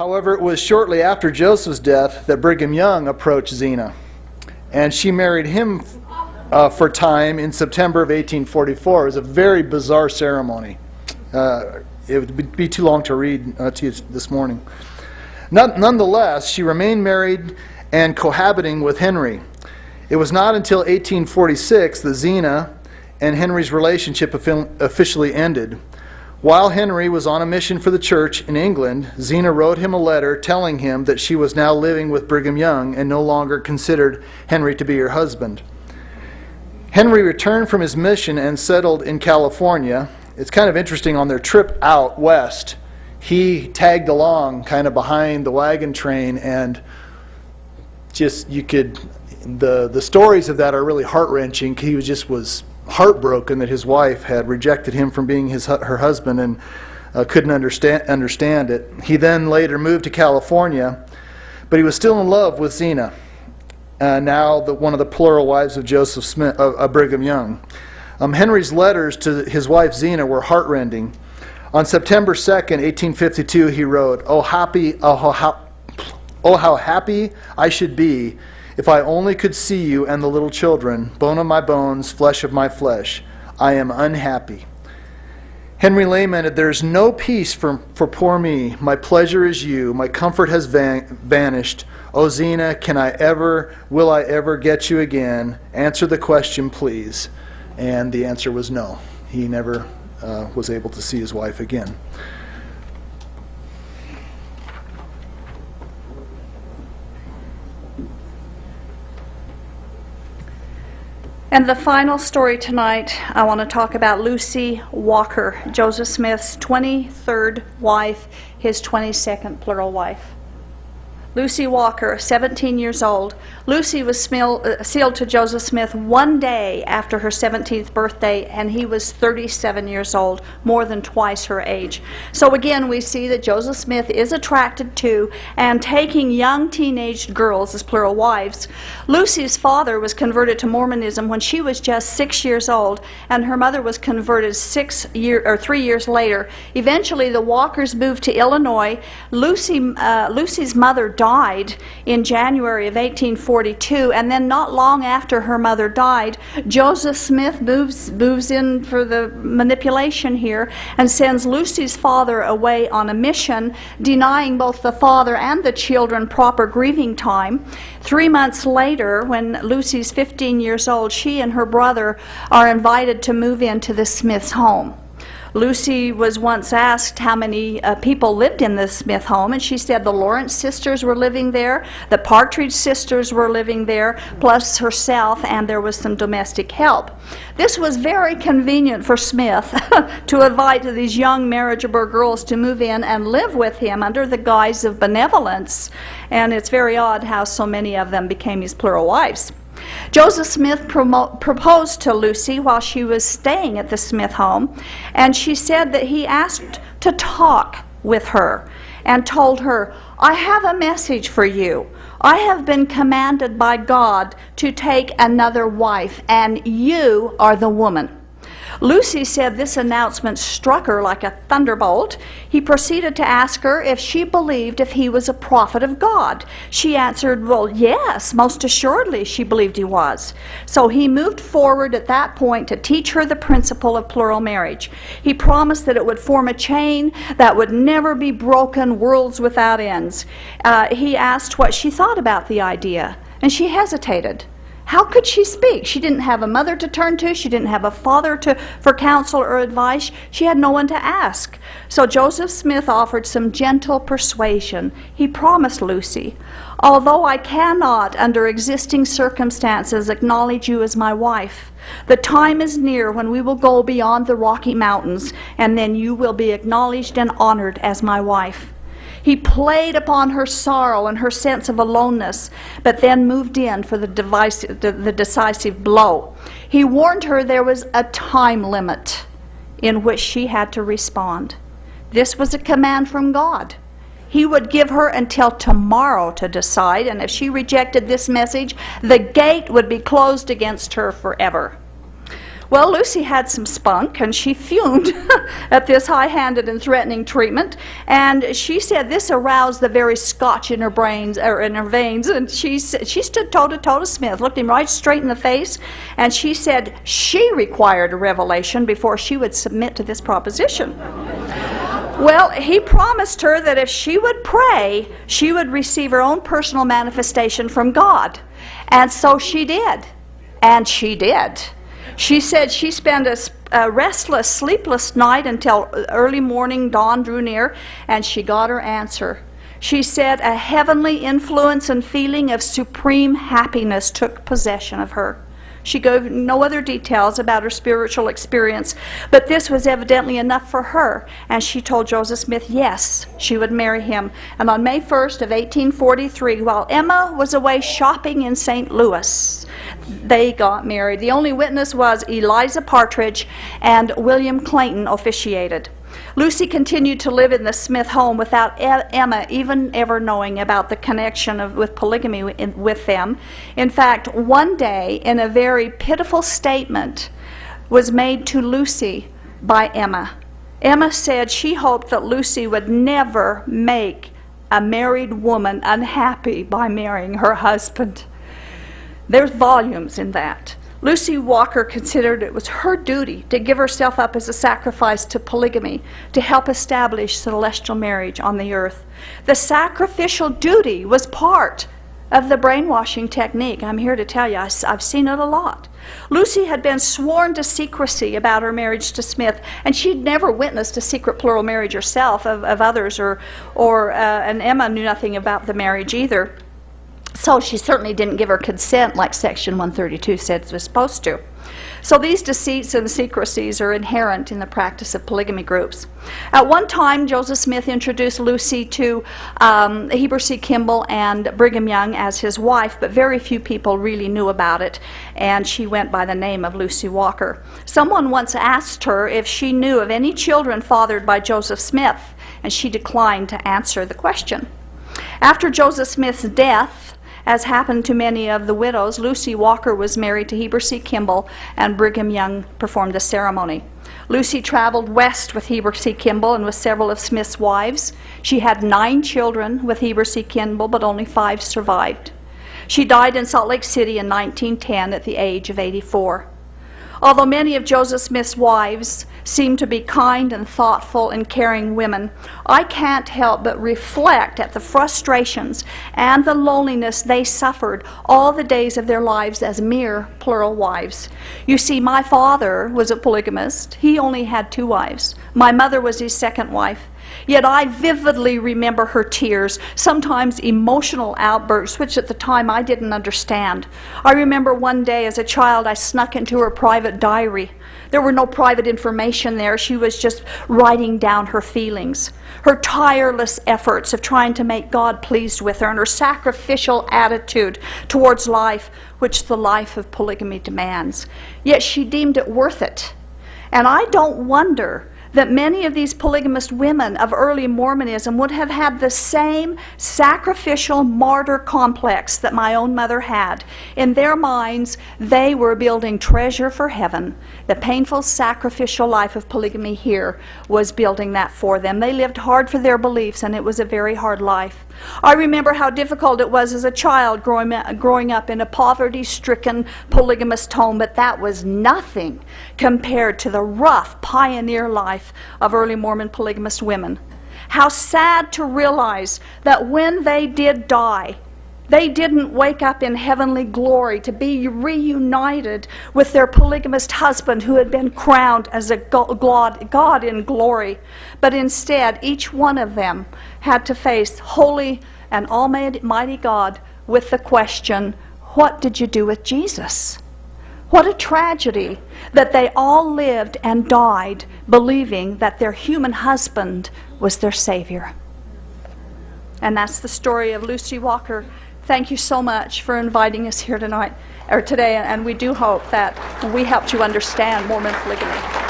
However, it was shortly after Joseph's death that Brigham Young approached Zena, and she married him for time in September of 1844. It was a very bizarre ceremony. It would be too long to read to you this morning. Nonetheless, she remained married and cohabiting with Henry. It was not until 1846 that Zena and Henry's relationship officially ended. While Henry was on a mission for the church in England, Zena wrote him a letter telling him that she was now living with Brigham Young and no longer considered Henry to be her husband. Henry returned from his mission and settled in California. It's kind of interesting, on their trip out west, he tagged along kind of behind the wagon train, and just the stories of that are really heart-wrenching. He was heartbroken that his wife had rejected him from being her husband, and couldn't understand it. He then later moved to California, but he was still in love with Zena, now one of the plural wives of Joseph Smith, Brigham Young. Henry's letters to his wife Zena were heartrending. On September 2nd, 1852, he wrote, "Oh how happy I should be if I only could see you and the little children, bone of my bones, flesh of my flesh. I am unhappy." Henry lamented, "There is no peace for poor me. My pleasure is you. My comfort has vanished. O Zena, will I ever get you again? Answer the question, please." And the answer was no. He never was able to see his wife again. And the final story tonight, I want to talk about Lucy Walker, Joseph Smith's 23rd wife, his 22nd plural wife. Lucy Walker, 17 years old. Lucy was sealed to Joseph Smith one day after her 17th birthday, and he was 37 years old, more than twice her age. So again, we see that Joseph Smith is attracted to and taking young teenage girls as plural wives. Lucy's father was converted to Mormonism when she was just 6 years old, and her mother was converted 3 years later. Eventually, the Walkers moved to Illinois. Lucy's mother died in January of 1842, and then not long after her mother died, Joseph Smith moves in for the manipulation here and sends Lucy's father away on a mission, denying both the father and the children proper grieving time. 3 months later, when Lucy's 15 years old, she and her brother are invited to move into the Smith's home. Lucy was once asked how many people lived in the Smith home, and she said the Lawrence sisters were living there, the Partridge sisters were living there, plus herself, and there was some domestic help. This was very convenient for Smith to invite these young marriageable girls to move in and live with him under the guise of benevolence, and it's very odd how so many of them became his plural wives. Joseph Smith proposed to Lucy while she was staying at the Smith home, and she said that he asked to talk with her and told her, "I have a message for you. I have been commanded by God to take another wife, and you are the woman." Lucy said this announcement struck her like a thunderbolt. He proceeded to ask her if she believed if he was a prophet of God. She answered, well, yes, most assuredly she believed he was. So he moved forward at that point to teach her the principle of plural marriage. He promised that it would form a chain that would never be broken, worlds without ends. He asked what she thought about the idea, and she hesitated. How could she speak? She didn't have a mother to turn to. She didn't have a father for counsel or advice. She had no one to ask. So Joseph Smith offered some gentle persuasion. He promised Lucy, "Although I cannot, under existing circumstances, acknowledge you as my wife, the time is near when we will go beyond the Rocky Mountains, and then you will be acknowledged and honored as my wife." He played upon her sorrow and her sense of aloneness, but then moved in for the decisive blow. He warned her there was a time limit in which she had to respond. This was a command from God. He would give her until tomorrow to decide, and if she rejected this message, the gate would be closed against her forever. Well, Lucy had some spunk, and she fumed at this high-handed and threatening treatment. And she said this aroused the very Scotch in her brains, or in her veins. And she stood toe-to-toe to Smith, looked him right straight in the face, and she said she required a revelation before she would submit to this proposition. Well, he promised her that if she would pray, she would receive her own personal manifestation from God. And so she did. And she did. She said she spent a restless, sleepless night until early morning dawn drew near, and she got her answer. She said a heavenly influence and feeling of supreme happiness took possession of her. She gave no other details about her spiritual experience, but this was evidently enough for her, and she told Joseph Smith yes, she would marry him. And on May 1st of 1843, while Emma was away shopping in St. Louis, they got married. The only witness was Eliza Partridge, and William Clayton officiated. Lucy continued to live in the Smith home without Emma even ever knowing about the connection with polygamy with them. In fact, one day, in a very pitiful statement was made to Lucy by Emma. Emma said she hoped that Lucy would never make a married woman unhappy by marrying her husband. There's volumes in that. Lucy Walker considered it was her duty to give herself up as a sacrifice to polygamy to help establish celestial marriage on the earth. The sacrificial duty was part of the brainwashing technique. I'm here to tell you, I've seen it a lot. Lucy had been sworn to secrecy about her marriage to Smith, and she'd never witnessed a secret plural marriage herself of others, and Emma knew nothing about the marriage either. So she certainly didn't give her consent like Section 132 said it was supposed to. So these deceits and secrecies are inherent in the practice of polygamy groups. At one time, Joseph Smith introduced Lucy to Heber C. Kimball and Brigham Young as his wife, but very few people really knew about it, and she went by the name of Lucy Walker. Someone once asked her if she knew of any children fathered by Joseph Smith, and she declined to answer the question. After Joseph Smith's death, as happened to many of the widows, Lucy Walker was married to Heber C. Kimball, and Brigham Young performed the ceremony. Lucy traveled west with Heber C. Kimball and with several of Smith's wives. She had 9 children with Heber C. Kimball, but only 5 survived. She died in Salt Lake City in 1910 at the age of 84. Although many of Joseph Smith's wives seem to be kind and thoughtful and caring women, I can't help but reflect at the frustrations and the loneliness they suffered all the days of their lives as mere plural wives. You see, my father was a polygamist. He only had 2 wives. My mother was his second wife. Yet I vividly remember her tears, sometimes emotional outbursts, which at the time I didn't understand. I remember one day as a child I snuck into her private diary. There were no private information there. She was just writing down her feelings, her tireless efforts of trying to make God pleased with her, and her sacrificial attitude towards life, which the life of polygamy demands. Yet she deemed it worth it. And I don't wonder that many of these polygamist women of early Mormonism would have had the same sacrificial martyr complex that my own mother had. In their minds, they were building treasure for heaven. The painful sacrificial life of polygamy here was building that for them. They lived hard for their beliefs, and it was a very hard life. I remember how difficult it was as a child growing up in a poverty-stricken polygamist home, but that was nothing compared to the rough pioneer life of early Mormon polygamist women. How sad to realize that when they did die, they didn't wake up in heavenly glory to be reunited with their polygamist husband who had been crowned as a God in glory. But instead, each one of them had to face holy and almighty God with the question, what did you do with Jesus? What a tragedy that they all lived and died believing that their human husband was their Savior. And that's the story of Lucy Walker. Thank you so much for inviting us here today, and we do hope that we helped you understand Mormon polygamy.